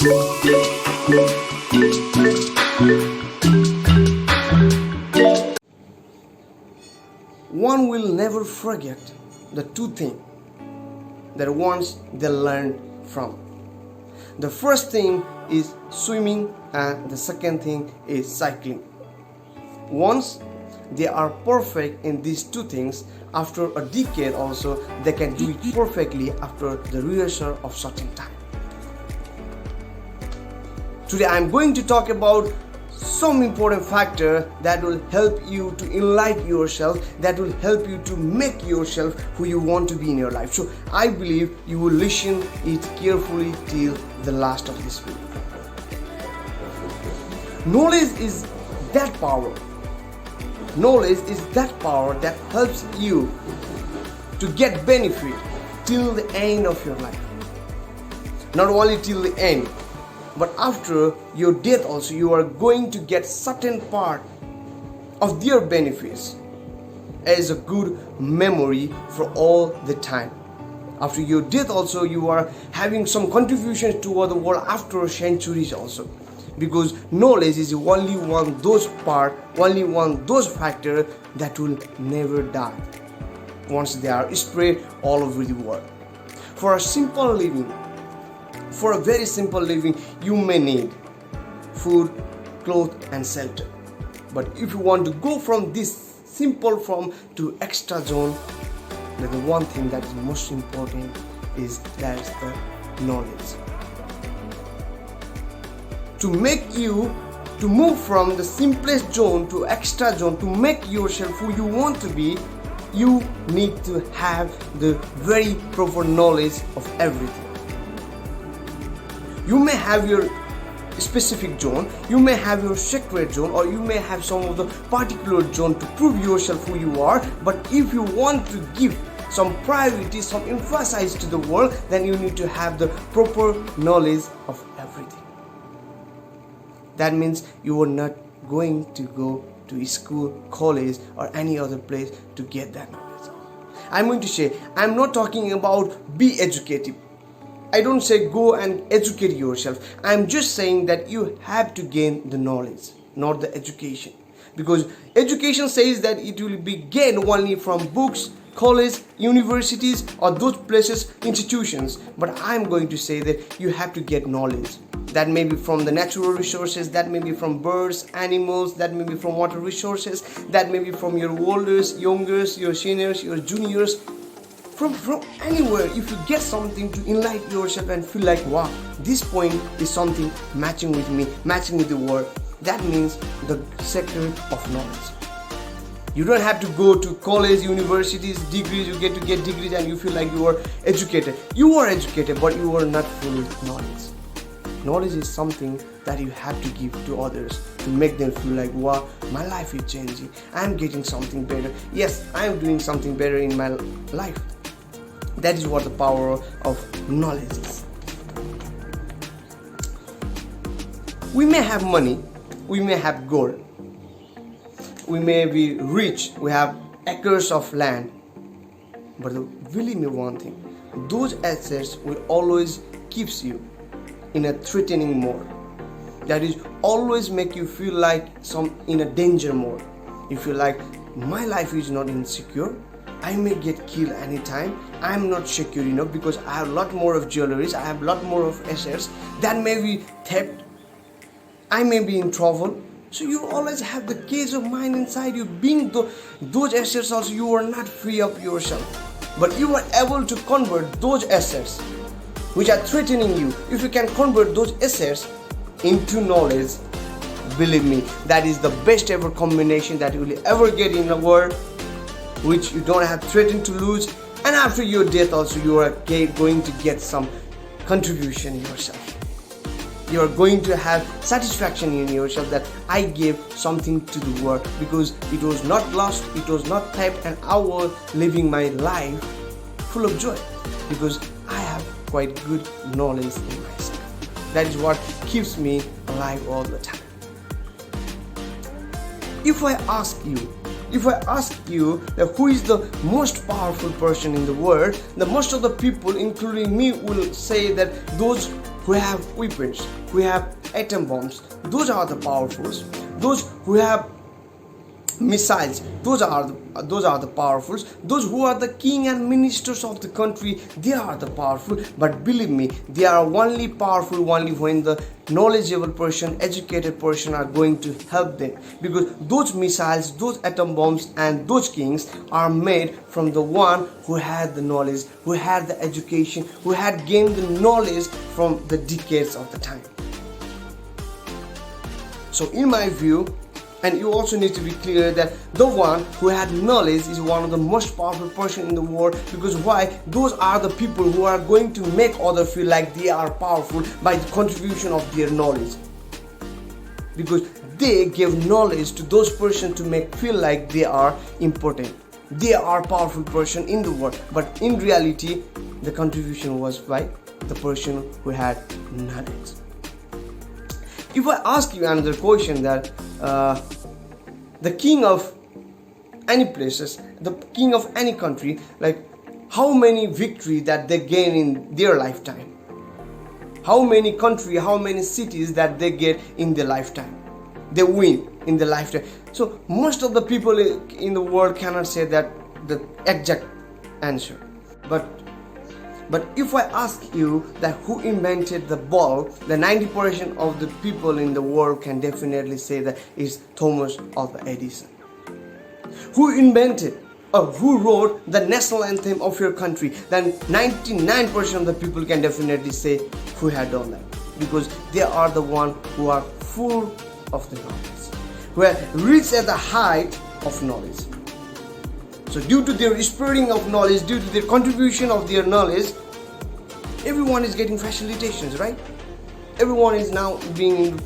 One will never forget the two things that once they learned from. The first thing is swimming and the second thing is cycling. Once they are perfect in these two things, after a decade also they can do it perfectly after the rehearsal of certain time. Today I am going to talk about some important factor that will help you to enlighten yourself, that will help you to make yourself who you want to be in your life. So I believe you will listen it carefully till the last of this video. Knowledge is that power. Knowledge is that power that helps you to get benefit till the end of your life. Not only till the end, but after your death also you are going to get certain part of their benefits as a good memory for all the time. After your death also you are having some contributions toward the world after centuries also, because knowledge is only one those factor that will never die once they are spread all over the world. For a very simple living, you may need food, clothes and shelter. But if you want to go from this simple form to extra zone, then the one thing that is most important is that is the knowledge. To make you to move from the simplest zone to extra zone, to make yourself who you want to be, you need to have the very proper knowledge of everything. You may have your specific zone, you may have your secret zone, or you may have some of the particular zone to prove yourself who you are. But if you want to give some priority, some emphasis to the world, then you need to have the proper knowledge of everything. That means you are not going to go to school, college or any other place to get that knowledge. I'm going to say, I'm not talking about be educative. I don't say go and educate yourself. I'm just saying that you have to gain the knowledge, not the education. Because education says that it will be gained only from books, college, universities or those places, institutions. But I'm going to say that you have to get knowledge. That may be from the natural resources, that may be from birds, animals, that may be from water resources, that may be from your oldest, youngest, your seniors, your juniors. From anywhere, if you get something to enlighten yourself and feel like, wow, this point is something matching with me, matching with the world, that means the sector of knowledge. You don't have to go to college, universities, degrees, you get degrees and you feel like you are educated. You are educated, but you are not full with knowledge. Knowledge is something that you have to give to others to make them feel like, wow, my life is changing. I'm getting something better. Yes, I'm doing something better in my life. That is what the power of knowledge is. We may have money, we may have gold, we may be rich, we have acres of land, but believe me one thing, those assets will always keeps you in a threatening mode. That is always make you feel like in a danger mode. You feel like my life is not insecure. I may get killed anytime. I'm not secure enough because I have a lot more of jewelries, I have a lot more of assets that may be theft. I may be in trouble. So you always have the case of mind inside you. Being those assets also, you are not free of yourself. But you are able to convert those assets which are threatening you. If you can convert those assets into knowledge, believe me, that is the best ever combination that you will ever get in the world, which you don't have threatened to lose. And after your death also, you are going to get some contribution in yourself. You are going to have satisfaction in yourself that I gave something to the world, because it was not lost, it was not theft, and I was living my life full of joy because I have quite good knowledge in myself. That is what keeps me alive all the time. If I ask you that who is the most powerful person in the world, the most of the people, including me, will say that those who have weapons, who have atom bombs, those are the powerfuls. Those who have missiles, those are the powerfuls. Those who are the king and ministers of the country, they are the powerful. But believe me, they are only powerful only when the knowledgeable person, educated person are going to help them, because those missiles, those atom bombs and those kings are made from the one who had the knowledge, who had the education, who had gained the knowledge from the decades of the time. So in my view, and you also need to be clear that the one who had knowledge is one of the most powerful person in the world. Because why? Those are the people who are going to make others feel like they are powerful by the contribution of their knowledge, because they give knowledge to those persons to make feel like they are important, they are powerful person in the world. But in reality, the contribution was by the person who had knowledge. If I ask you another question, that the king of any places, the king of any country, like how many victory that they gain in their lifetime, how many country, how many cities that they get in their lifetime, they win in the lifetime. So most of the people in the world cannot say that the exact answer. But if I ask you that who invented the bulb, the 90% of the people in the world can definitely say that it's Thomas Alva Edison. Who invented or who wrote the national anthem of your country, then 99% of the people can definitely say who had done that, because they are the one who are full of the knowledge, who are reached at the height of knowledge. So due to their spreading of knowledge, due to their contribution of their knowledge, everyone is getting facilitations, right? Everyone is now being in the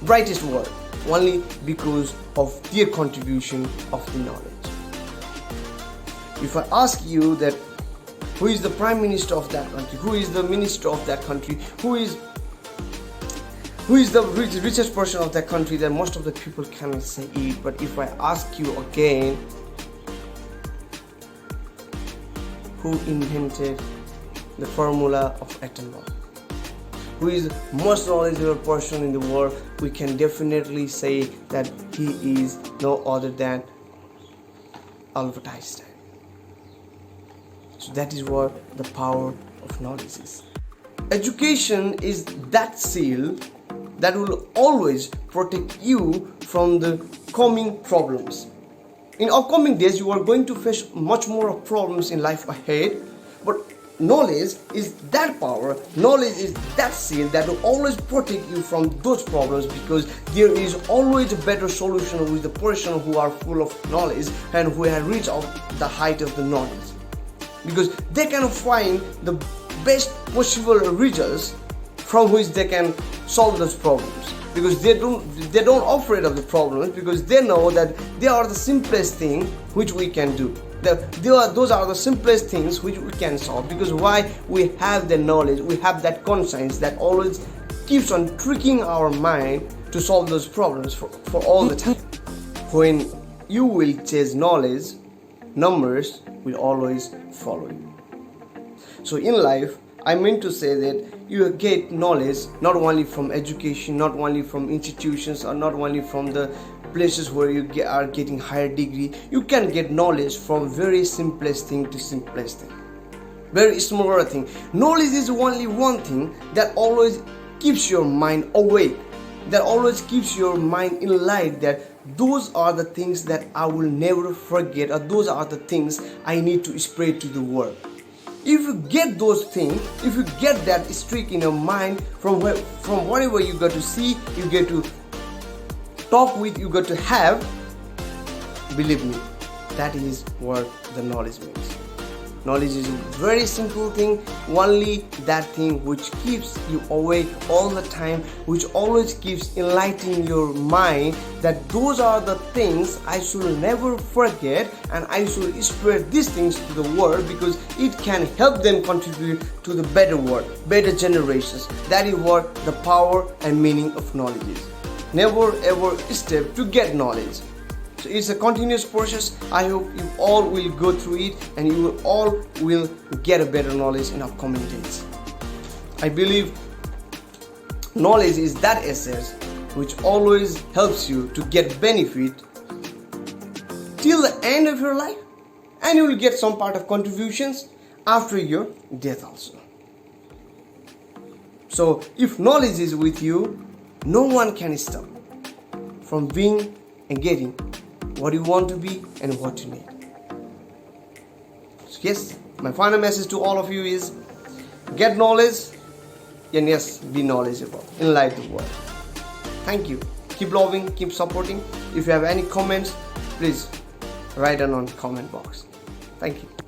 brightest world only because of their contribution of the knowledge. If I ask you that who is the prime minister of that country, who is the minister of that country, who is the richest person of that country, then most of the people cannot say it. But if I ask you again, who invented the formula of atom bomb, who is the most knowledgeable person in the world, we can definitely say that he is no other than Albert Einstein. So that is what the power of knowledge is. Education is that seal that will always protect you from the coming problems. In upcoming days, you are going to face much more problems in life ahead, but knowledge is that power, knowledge is that seal that will always protect you from those problems, because there is always a better solution with the person who are full of knowledge and who have reached out the height of the knowledge, because they can find the best possible results from which they can solve those problems, because they don't afraid of the problems, because they know that they are the simplest thing which we can do. Those are the simplest things which we can solve, because why? We have the knowledge, we have that conscience that always keeps on tricking our mind to solve those problems for all the time. When you will chase knowledge, numbers will always follow you. So in life, I mean to say that you get knowledge not only from education, not only from institutions, or not only from the places where you are getting higher degree. You can get knowledge from very simplest thing to simplest thing, very smaller thing. Knowledge is only one thing that always keeps your mind awake, that always keeps your mind in light, that those are the things that I will never forget, or those are the things I need to spread to the world. If you get those things, if you get that streak in your mind from whatever you got to see, you get to talk with, you got to have, believe me, that is what the knowledge means. Knowledge is a very simple thing, only that thing which keeps you awake all the time, which always keeps enlightening your mind, that those are the things I should never forget, and I should spread these things to the world, because it can help them contribute to the better world, better generations. That is what the power and meaning of knowledge is. Never ever stop to get knowledge. So it's a continuous process. I hope you all will go through it, and you all will get a better knowledge in upcoming days. I believe knowledge is that asset which always helps you to get benefit till the end of your life, and you will get some part of contributions after your death also. So if knowledge is with you, no one can stop from being and getting what you want to be and what you need. So yes, my final message to all of you is get knowledge and yes, be knowledgeable, enlighten the world. Thank you. Keep loving, keep supporting. If you have any comments, please write it on comment box. Thank you.